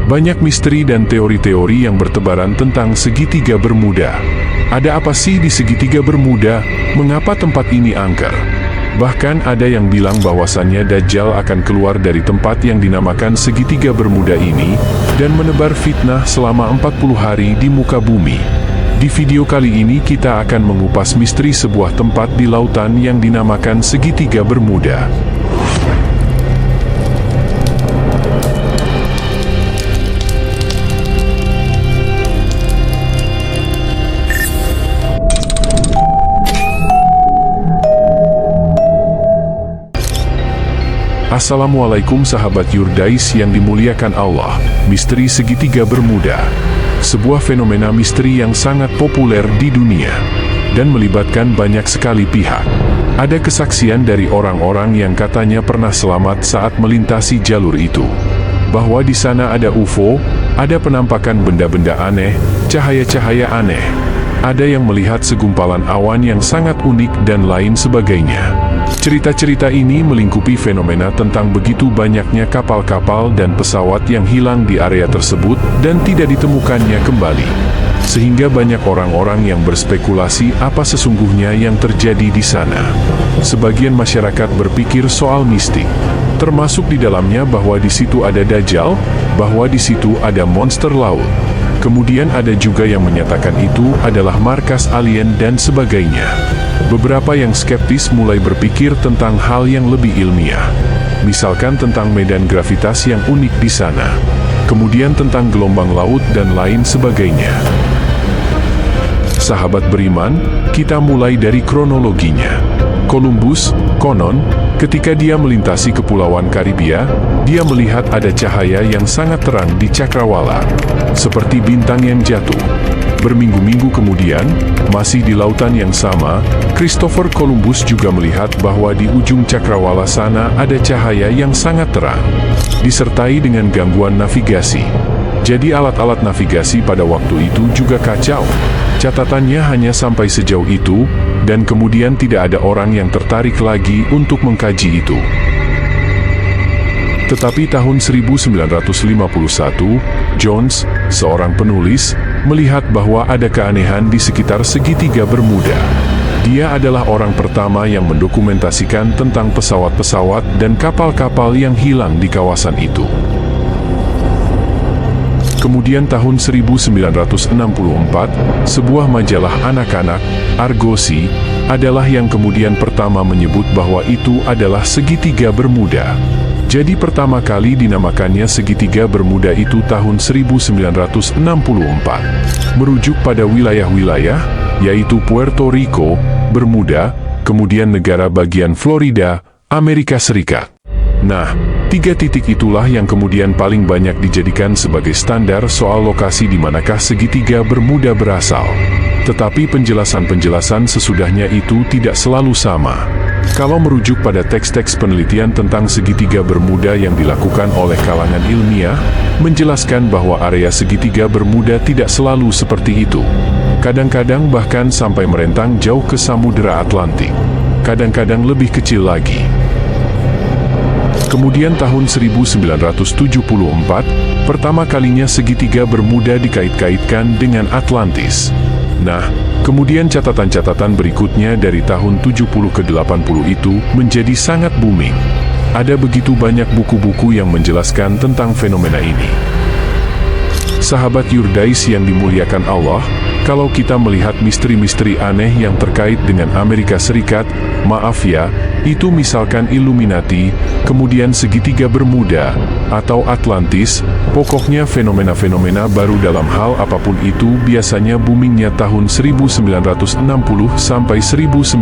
Banyak misteri dan teori-teori yang bertebaran tentang segitiga Bermuda. Ada apa sih di segitiga Bermuda? Mengapa tempat ini angker? Bahkan ada yang bilang bahwasannya Dajjal akan keluar dari tempat yang dinamakan segitiga Bermuda ini dan menebar fitnah selama 40 hari di muka bumi. Di video kali ini kita akan mengupas misteri sebuah tempat di lautan yang dinamakan segitiga Bermuda. Assalamualaikum sahabat Yurdais yang dimuliakan Allah. Misteri segitiga Bermuda, sebuah fenomena misteri yang sangat populer di dunia dan melibatkan banyak sekali pihak. Ada kesaksian dari orang-orang yang katanya pernah selamat saat melintasi jalur itu, bahwa di sana ada UFO, ada penampakan benda-benda aneh, cahaya-cahaya aneh. Ada yang melihat segumpalan awan yang sangat unik dan lain sebagainya. Cerita-cerita ini melingkupi fenomena tentang begitu banyaknya kapal-kapal dan pesawat yang hilang di area tersebut dan tidak ditemukannya kembali. Sehingga banyak orang-orang yang berspekulasi apa sesungguhnya yang terjadi di sana. Sebagian masyarakat berpikir soal mistik, termasuk di dalamnya bahwa di situ ada Dajjal, bahwa di situ ada monster laut. Kemudian ada juga yang menyatakan itu adalah markas alien dan sebagainya. Beberapa yang skeptis mulai berpikir tentang hal yang lebih ilmiah. Misalkan tentang medan gravitas yang unik di sana. Kemudian tentang gelombang laut dan lain sebagainya. Sahabat beriman, kita mulai dari kronologinya. Columbus, konon, ketika dia melintasi Kepulauan Karibia, dia melihat ada cahaya yang sangat terang di cakrawala, seperti bintang yang jatuh. Berminggu-minggu kemudian, masih di lautan yang sama, Christopher Columbus juga melihat bahwa di ujung cakrawala sana ada cahaya yang sangat terang, disertai dengan gangguan navigasi. Jadi alat-alat navigasi pada waktu itu juga kacau. Catatannya hanya sampai sejauh itu, dan kemudian tidak ada orang yang tertarik lagi untuk mengkaji itu. Tetapi tahun 1951, Jones, seorang penulis, melihat bahwa ada keanehan di sekitar segitiga Bermuda. Dia adalah orang pertama yang mendokumentasikan tentang pesawat-pesawat dan kapal-kapal yang hilang di kawasan itu. Kemudian tahun 1964, sebuah majalah anak-anak, Argosy, adalah yang kemudian pertama menyebut bahwa itu adalah segitiga Bermuda. Jadi pertama kali dinamakannya segitiga Bermuda itu tahun 1964. Merujuk pada wilayah-wilayah, yaitu Puerto Rico, Bermuda, kemudian negara bagian Florida, Amerika Serikat. Nah, 3 titik itulah yang kemudian paling banyak dijadikan sebagai standar soal lokasi di manakah segitiga Bermuda berasal. Tetapi penjelasan-penjelasan sesudahnya itu tidak selalu sama. Kalau merujuk pada teks-teks penelitian tentang segitiga Bermuda yang dilakukan oleh kalangan ilmiah, menjelaskan bahwa area segitiga Bermuda tidak selalu seperti itu. Kadang-kadang bahkan sampai merentang jauh ke Samudera Atlantik. Kadang-kadang lebih kecil lagi. Kemudian tahun 1974, pertama kalinya segitiga Bermuda dikait-kaitkan dengan Atlantis. Nah, kemudian catatan-catatan berikutnya dari tahun 70 ke 80 itu menjadi sangat booming. Ada begitu banyak buku-buku yang menjelaskan tentang fenomena ini. Sahabat Yurdais yang dimuliakan Allah, kalau kita melihat misteri-misteri aneh yang terkait dengan Amerika Serikat, maaf ya, itu misalkan Illuminati, kemudian segitiga Bermuda, atau Atlantis, pokoknya fenomena-fenomena baru dalam hal apapun itu biasanya boomingnya tahun 1960 sampai 1980.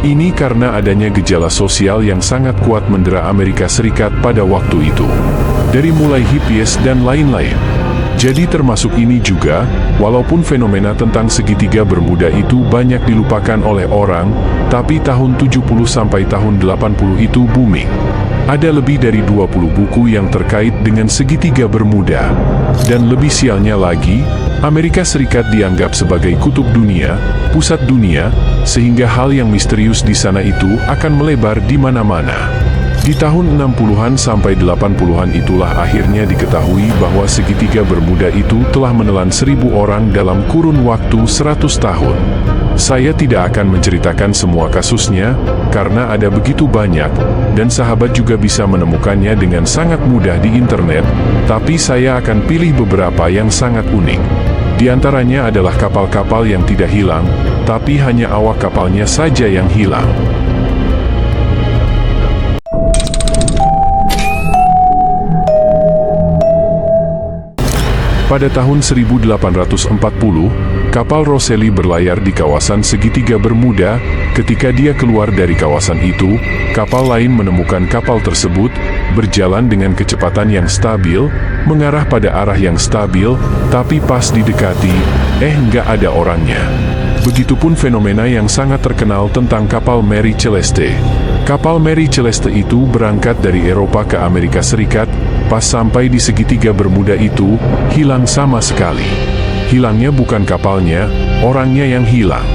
Ini karena adanya gejala sosial yang sangat kuat mendera Amerika Serikat pada waktu itu. Dari mulai hippies dan lain-lain. Jadi termasuk ini juga, walaupun fenomena tentang segitiga Bermuda itu banyak dilupakan oleh orang, tapi tahun 70 sampai tahun 80 itu booming. Ada lebih dari 20 buku yang terkait dengan segitiga Bermuda. Dan lebih sialnya lagi, Amerika Serikat dianggap sebagai kutub dunia, pusat dunia, sehingga hal yang misterius di sana itu akan melebar di mana-mana. Di tahun 60-an sampai 80-an itulah akhirnya diketahui bahwa segitiga Bermuda itu telah menelan 1.000 orang dalam kurun waktu 100 tahun. Saya tidak akan menceritakan semua kasusnya, karena ada begitu banyak, dan sahabat juga bisa menemukannya dengan sangat mudah di internet, tapi saya akan pilih beberapa yang sangat unik. Di antaranya adalah kapal-kapal yang tidak hilang, tapi hanya awak kapalnya saja yang hilang. Pada tahun 1840, kapal Rosselli berlayar di kawasan segitiga Bermuda. Ketika dia keluar dari kawasan itu, kapal lain menemukan kapal tersebut, berjalan dengan kecepatan yang stabil, mengarah pada arah yang stabil, tapi pas didekati, nggak ada orangnya. Begitupun fenomena yang sangat terkenal tentang kapal Mary Celeste. Kapal Mary Celeste itu berangkat dari Eropa ke Amerika Serikat, pas sampai di segitiga Bermuda itu, hilang sama sekali. Hilangnya bukan kapalnya, orangnya yang hilang.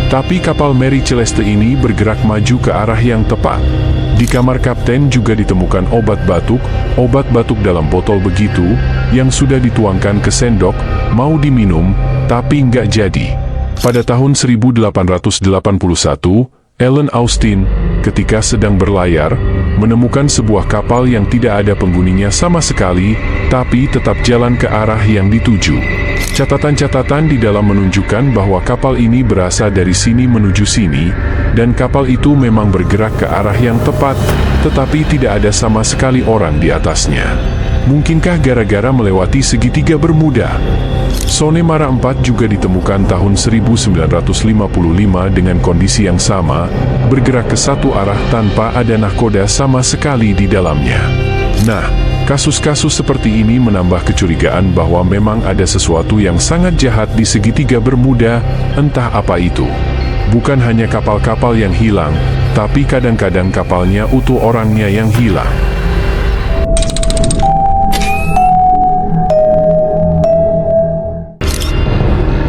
Tapi kapal Mary Celeste ini bergerak maju ke arah yang tepat. Di kamar kapten juga ditemukan obat batuk dalam botol begitu, yang sudah dituangkan ke sendok, mau diminum, tapi nggak jadi. Pada tahun 1881, Ellen Austin, ketika sedang berlayar, menemukan sebuah kapal yang tidak ada penghuninya sama sekali, tapi tetap jalan ke arah yang dituju. Catatan-catatan di dalam menunjukkan bahwa kapal ini berasal dari sini menuju sini, dan kapal itu memang bergerak ke arah yang tepat, tetapi tidak ada sama sekali orang di atasnya. Mungkinkah gara-gara melewati segitiga Bermuda? Sonemara 4 juga ditemukan tahun 1955 dengan kondisi yang sama, bergerak ke satu arah tanpa ada nahkoda sama sekali di dalamnya. Nah, kasus-kasus seperti ini menambah kecurigaan bahwa memang ada sesuatu yang sangat jahat di segitiga Bermuda, entah apa itu. Bukan hanya kapal-kapal yang hilang, tapi kadang-kadang kapalnya utuh orangnya yang hilang.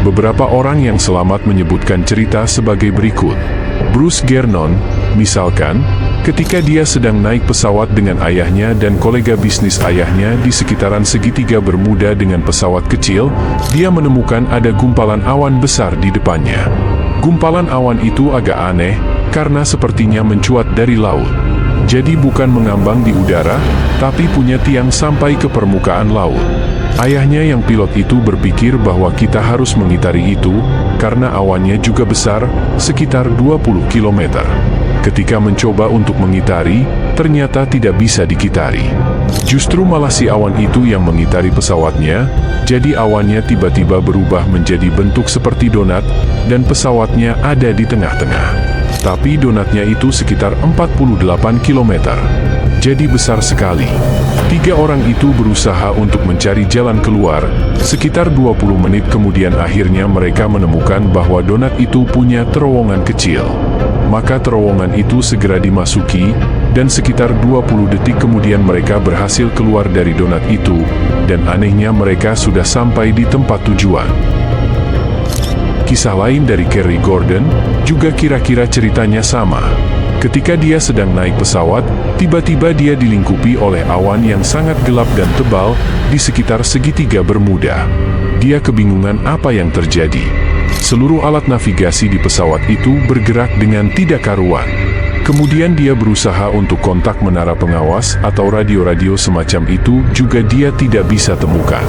Beberapa orang yang selamat menyebutkan cerita sebagai berikut. Bruce Gernon, misalkan, ketika dia sedang naik pesawat dengan ayahnya dan kolega bisnis ayahnya di sekitaran segitiga Bermuda dengan pesawat kecil, dia menemukan ada gumpalan awan besar di depannya. Gumpalan awan itu agak aneh, karena sepertinya mencuat dari laut. Jadi bukan mengambang di udara, tapi punya tiang sampai ke permukaan laut. Ayahnya yang pilot itu berpikir bahwa kita harus mengitari itu, karena awannya juga besar, sekitar 20 km. Ketika mencoba untuk mengitari, ternyata tidak bisa dikitari. Justru malah si awan itu yang mengitari pesawatnya, jadi awannya tiba-tiba berubah menjadi bentuk seperti donat, dan pesawatnya ada di tengah-tengah. Tapi donatnya itu sekitar 48 km. Jadi besar sekali. 3 orang itu berusaha untuk mencari jalan keluar. Sekitar 20 menit kemudian akhirnya mereka menemukan bahwa donat itu punya terowongan kecil. Maka terowongan itu segera dimasuki, dan sekitar 20 detik kemudian mereka berhasil keluar dari donat itu, dan anehnya mereka sudah sampai di tempat tujuan. Kisah lain dari Kerry Gordon, juga kira-kira ceritanya sama. Ketika dia sedang naik pesawat, tiba-tiba dia dilingkupi oleh awan yang sangat gelap dan tebal di sekitar segitiga Bermuda. Dia kebingungan apa yang terjadi. Seluruh alat navigasi di pesawat itu bergerak dengan tidak karuan. Kemudian dia berusaha untuk kontak menara pengawas atau radio-radio semacam itu, juga dia tidak bisa temukan.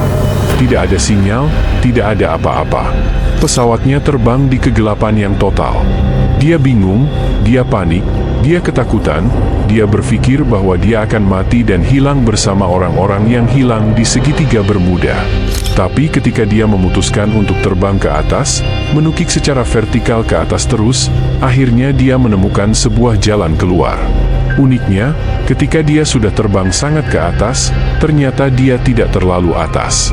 Tidak ada sinyal, tidak ada apa-apa. Pesawatnya terbang di kegelapan yang total. Dia bingung, dia panik, dia ketakutan, dia berpikir bahwa dia akan mati dan hilang bersama orang-orang yang hilang di segitiga Bermuda. Tapi ketika dia memutuskan untuk terbang ke atas, menukik secara vertikal ke atas terus, akhirnya dia menemukan sebuah jalan keluar. Uniknya, ketika dia sudah terbang sangat ke atas, ternyata dia tidak terlalu atas.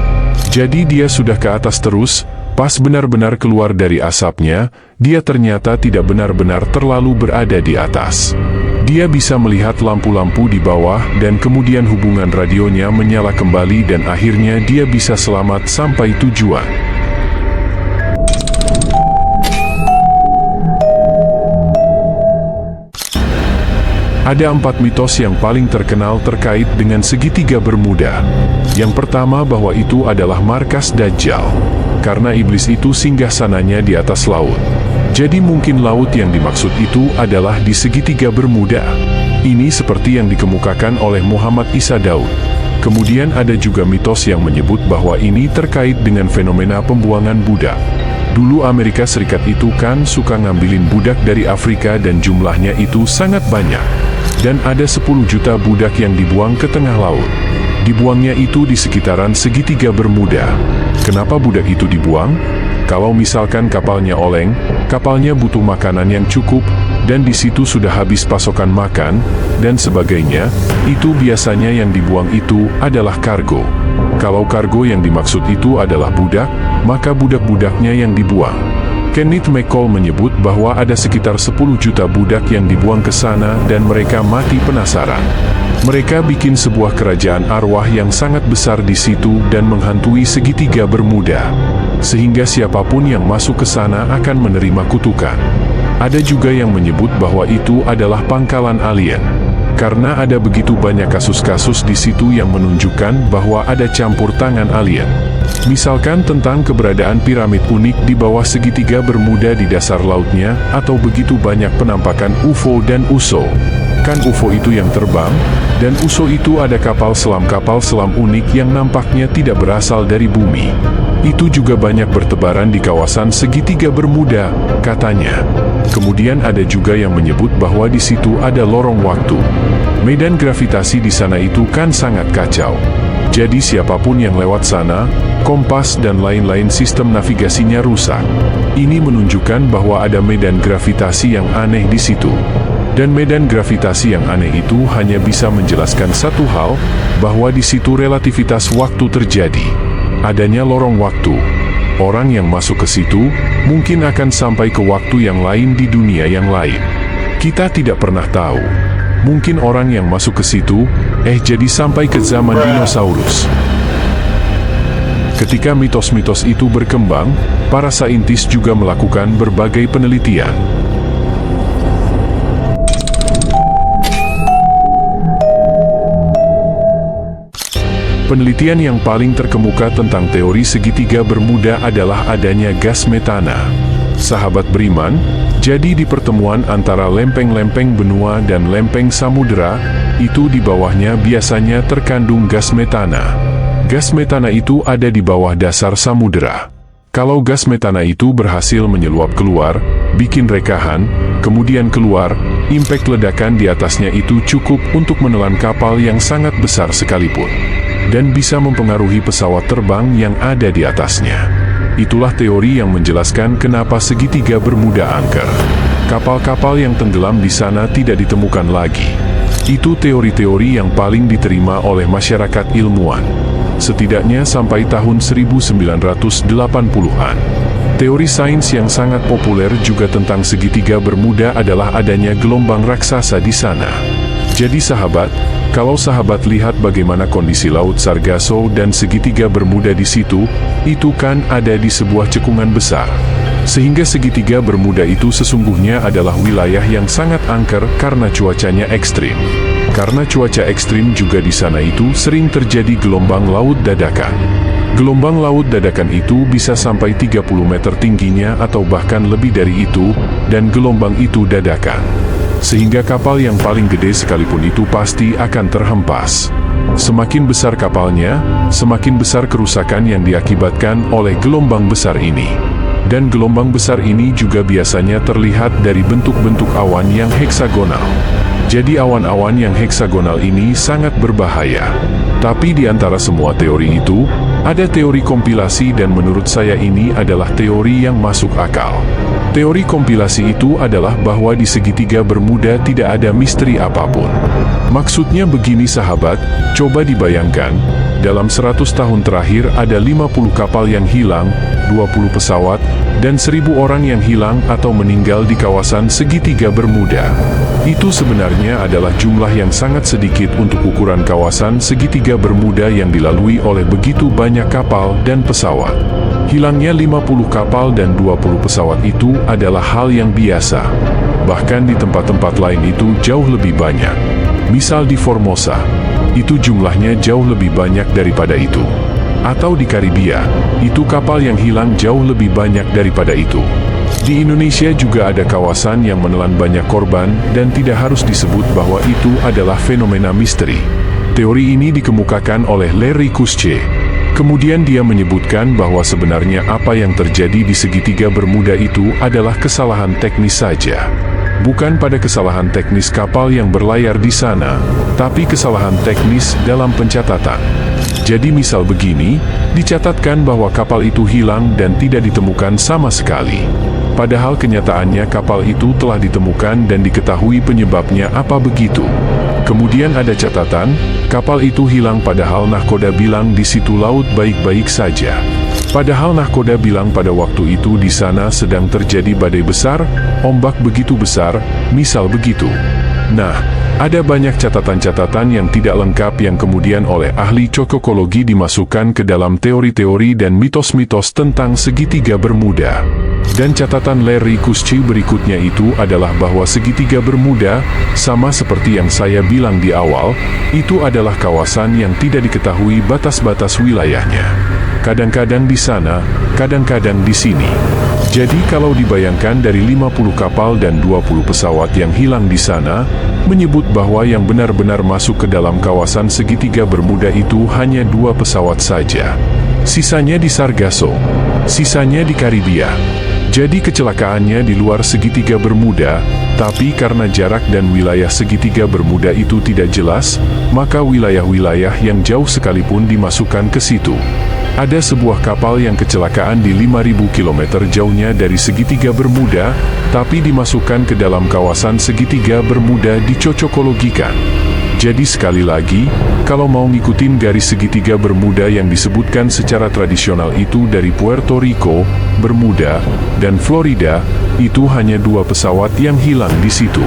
Jadi dia sudah ke atas terus. Pas benar-benar keluar dari asapnya, dia ternyata tidak benar-benar terlalu berada di atas. Dia bisa melihat lampu-lampu di bawah dan kemudian hubungan radionya menyala kembali dan akhirnya dia bisa selamat sampai tujuan. Ada 4 mitos yang paling terkenal terkait dengan segitiga Bermuda. Yang pertama, bahwa itu adalah markas Dajjal, karena iblis itu singgahsananya di atas laut. Jadi mungkin laut yang dimaksud itu adalah di segitiga Bermuda. Ini seperti yang dikemukakan oleh Muhammad Isa Daud. Kemudian ada juga mitos yang menyebut bahwa ini terkait dengan fenomena pembuangan budak. Dulu Amerika Serikat itu kan suka ngambilin budak dari Afrika dan jumlahnya itu sangat banyak. Dan ada 10 juta budak yang dibuang ke tengah laut. Dibuangnya itu di sekitaran segitiga Bermuda. Kenapa budak itu dibuang? Kalau misalkan kapalnya oleng, kapalnya butuh makanan yang cukup, dan di situ sudah habis pasokan makan, dan sebagainya, itu biasanya yang dibuang itu adalah kargo. Kalau kargo yang dimaksud itu adalah budak, maka budak-budaknya yang dibuang. Kenneth McCall menyebut bahwa ada sekitar 10 juta budak yang dibuang ke sana dan mereka mati penasaran. Mereka bikin sebuah kerajaan arwah yang sangat besar di situ dan menghantui segitiga Bermuda. Sehingga siapapun yang masuk ke sana akan menerima kutukan. Ada juga yang menyebut bahwa itu adalah pangkalan alien. Karena ada begitu banyak kasus-kasus di situ yang menunjukkan bahwa ada campur tangan alien. Misalkan tentang keberadaan piramid unik di bawah segitiga Bermuda di dasar lautnya, atau begitu banyak penampakan UFO dan USO. Kan UFO itu yang terbang, dan USO itu ada kapal selam unik yang nampaknya tidak berasal dari bumi. Itu juga banyak bertebaran di kawasan segitiga Bermuda, katanya. Kemudian ada juga yang menyebut bahwa di situ ada lorong waktu. Medan gravitasi di sana itu kan sangat kacau. Jadi siapapun yang lewat sana, kompas dan lain-lain sistem navigasinya rusak. Ini menunjukkan bahwa ada medan gravitasi yang aneh di situ. Dan medan gravitasi yang aneh itu hanya bisa menjelaskan satu hal, bahwa di situ relativitas waktu terjadi. Adanya lorong waktu. Orang yang masuk ke situ, mungkin akan sampai ke waktu yang lain di dunia yang lain. Kita tidak pernah tahu. Mungkin orang yang masuk ke situ, jadi sampai ke zaman dinosaurus. Ketika mitos-mitos itu berkembang, para saintis juga melakukan berbagai penelitian. Penelitian yang paling terkemuka tentang teori segitiga Bermuda adalah adanya gas metana. Sahabat beriman, jadi di pertemuan antara lempeng-lempeng benua dan lempeng samudera, itu di bawahnya biasanya terkandung gas metana. Gas metana itu ada di bawah dasar samudera. Kalau gas metana itu berhasil menyeluap keluar, bikin rekahan, kemudian keluar, impact ledakan di atasnya itu cukup untuk menelan kapal yang sangat besar sekalipun. Dan bisa mempengaruhi pesawat terbang yang ada di atasnya. Itulah teori yang menjelaskan kenapa segitiga Bermuda angker. Kapal-kapal yang tenggelam di sana tidak ditemukan lagi. Itu teori-teori yang paling diterima oleh masyarakat ilmuwan. Setidaknya sampai tahun 1980-an. Teori sains yang sangat populer juga tentang segitiga Bermuda adalah adanya gelombang raksasa di sana. Jadi sahabat, kalau sahabat lihat bagaimana kondisi Laut Sargasso dan segitiga Bermuda di situ, itu kan ada di sebuah cekungan besar. Sehingga segitiga Bermuda itu sesungguhnya adalah wilayah yang sangat angker karena cuacanya ekstrim. Karena cuaca ekstrim juga di sana itu sering terjadi gelombang laut dadakan. Gelombang laut dadakan itu bisa sampai 30 meter tingginya atau bahkan lebih dari itu, dan gelombang itu dadakan. Sehingga kapal yang paling gede sekalipun itu pasti akan terhempas. Semakin besar kapalnya, semakin besar kerusakan yang diakibatkan oleh gelombang besar ini. Dan gelombang besar ini juga biasanya terlihat dari bentuk-bentuk awan yang heksagonal. Jadi awan-awan yang heksagonal ini sangat berbahaya. Tapi di antara semua teori itu, ada teori kompilasi dan menurut saya ini adalah teori yang masuk akal. Teori kompilasi itu adalah bahwa di segitiga Bermuda tidak ada misteri apapun. Maksudnya begini sahabat, coba dibayangkan, dalam 100 tahun terakhir ada 50 kapal yang hilang, 20 pesawat, dan 1000 orang yang hilang atau meninggal di kawasan segitiga Bermuda. Itu sebenarnya adalah jumlah yang sangat sedikit untuk ukuran kawasan segitiga Bermuda yang dilalui oleh begitu banyak kapal dan pesawat. Hilangnya 50 kapal dan 20 pesawat itu adalah hal yang biasa. Bahkan di tempat-tempat lain itu jauh lebih banyak. Misal di Formosa, itu jumlahnya jauh lebih banyak daripada itu. Atau di Karibia, itu kapal yang hilang jauh lebih banyak daripada itu. Di Indonesia juga ada kawasan yang menelan banyak korban dan tidak harus disebut bahwa itu adalah fenomena misteri. Teori ini dikemukakan oleh Larry Kutsche. Kemudian dia menyebutkan bahwa sebenarnya apa yang terjadi di segitiga Bermuda itu adalah kesalahan teknis saja. Bukan pada kesalahan teknis kapal yang berlayar di sana, tapi kesalahan teknis dalam pencatatan. Jadi misal begini, dicatatkan bahwa kapal itu hilang dan tidak ditemukan sama sekali. Padahal kenyataannya kapal itu telah ditemukan dan diketahui penyebabnya apa begitu. Kemudian ada catatan, kapal itu hilang padahal nahkoda bilang di situ laut baik-baik saja. Padahal nahkoda bilang pada waktu itu di sana sedang terjadi badai besar, ombak begitu besar, misal begitu. Nah, ada banyak catatan-catatan yang tidak lengkap yang kemudian oleh ahli cocokologi dimasukkan ke dalam teori-teori dan mitos-mitos tentang segitiga Bermuda. Dan catatan Larry Kutsche berikutnya itu adalah bahwa segitiga Bermuda, sama seperti yang saya bilang di awal, itu adalah kawasan yang tidak diketahui batas-batas wilayahnya. Kadang-kadang di sana, kadang-kadang di sini. Jadi kalau dibayangkan dari 50 kapal dan 20 pesawat yang hilang di sana, menyebut bahwa yang benar-benar masuk ke dalam kawasan segitiga Bermuda itu hanya 2 pesawat saja. Sisanya di Sargasso, sisanya di Karibia. Jadi kecelakaannya di luar segitiga Bermuda, tapi karena jarak dan wilayah segitiga Bermuda itu tidak jelas, maka wilayah-wilayah yang jauh sekalipun dimasukkan ke situ. Ada sebuah kapal yang kecelakaan di 5.000 km jauhnya dari segitiga Bermuda, tapi dimasukkan ke dalam kawasan segitiga Bermuda dicocokologikan. Jadi sekali lagi, kalau mau ngikutin garis segitiga Bermuda yang disebutkan secara tradisional itu dari Puerto Rico, Bermuda, dan Florida, itu hanya 2 pesawat yang hilang di situ.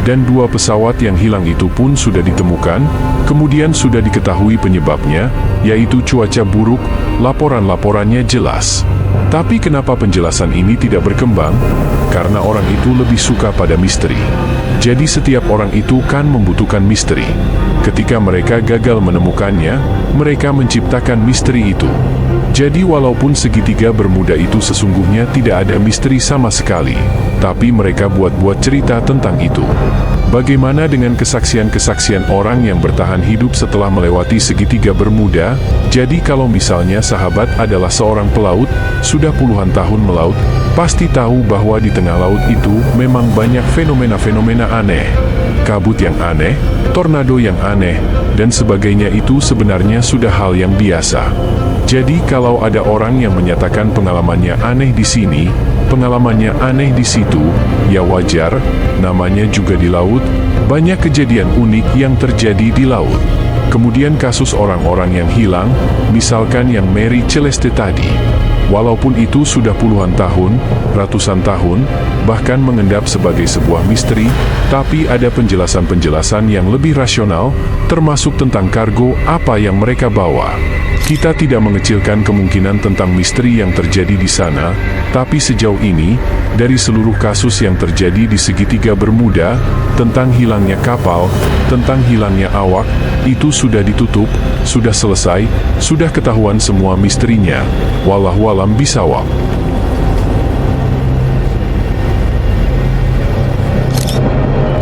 Dan 2 pesawat yang hilang itu pun sudah ditemukan, kemudian sudah diketahui penyebabnya, yaitu cuaca buruk, laporan-laporannya jelas. Tapi kenapa penjelasan ini tidak berkembang? Karena orang itu lebih suka pada misteri. Jadi setiap orang itu kan membutuhkan misteri. Ketika mereka gagal menemukannya, mereka menciptakan misteri itu. Jadi walaupun segitiga Bermuda itu sesungguhnya tidak ada misteri sama sekali, tapi mereka buat-buat cerita tentang itu. Bagaimana dengan kesaksian-kesaksian orang yang bertahan hidup setelah melewati segitiga Bermuda? Jadi kalau misalnya sahabat adalah seorang pelaut, sudah puluhan tahun melaut, pasti tahu bahwa di tengah laut itu memang banyak fenomena-fenomena aneh. Kabut yang aneh, tornado yang aneh, dan sebagainya itu sebenarnya sudah hal yang biasa. Jadi kalau ada orang yang menyatakan pengalamannya aneh di sini, pengalamannya aneh di situ, ya wajar, namanya juga di laut, banyak kejadian unik yang terjadi di laut. Kemudian kasus orang-orang yang hilang, misalkan yang Mary Celeste tadi. Walaupun itu sudah puluhan tahun, ratusan tahun, bahkan mengendap sebagai sebuah misteri, tapi ada penjelasan-penjelasan yang lebih rasional, termasuk tentang kargo apa yang mereka bawa. Kita tidak mengecilkan kemungkinan tentang misteri yang terjadi di sana, tapi sejauh ini, dari seluruh kasus yang terjadi di segitiga Bermuda, tentang hilangnya kapal, tentang hilangnya awak, itu sudah ditutup, sudah selesai, sudah ketahuan semua misterinya. Wallahualam bisawab.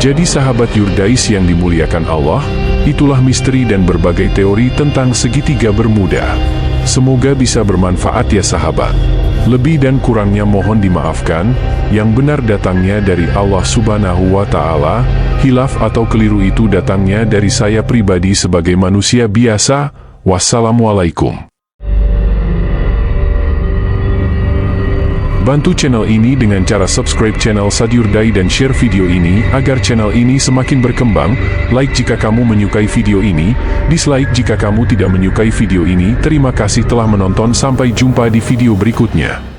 Jadi sahabat Yurdais yang dimuliakan Allah, itulah misteri dan berbagai teori tentang segitiga Bermuda. Semoga bisa bermanfaat ya sahabat. Lebih dan kurangnya mohon dimaafkan, yang benar datangnya dari Allah Subhanahu wa Ta'ala, hilaf atau keliru itu datangnya dari saya pribadi sebagai manusia biasa. Wassalamualaikum. Bantu channel ini dengan cara subscribe channel Sadyurdai dan share video ini agar channel ini semakin berkembang. Like jika kamu menyukai video ini, dislike jika kamu tidak menyukai video ini. Terima kasih telah menonton, sampai jumpa di video berikutnya.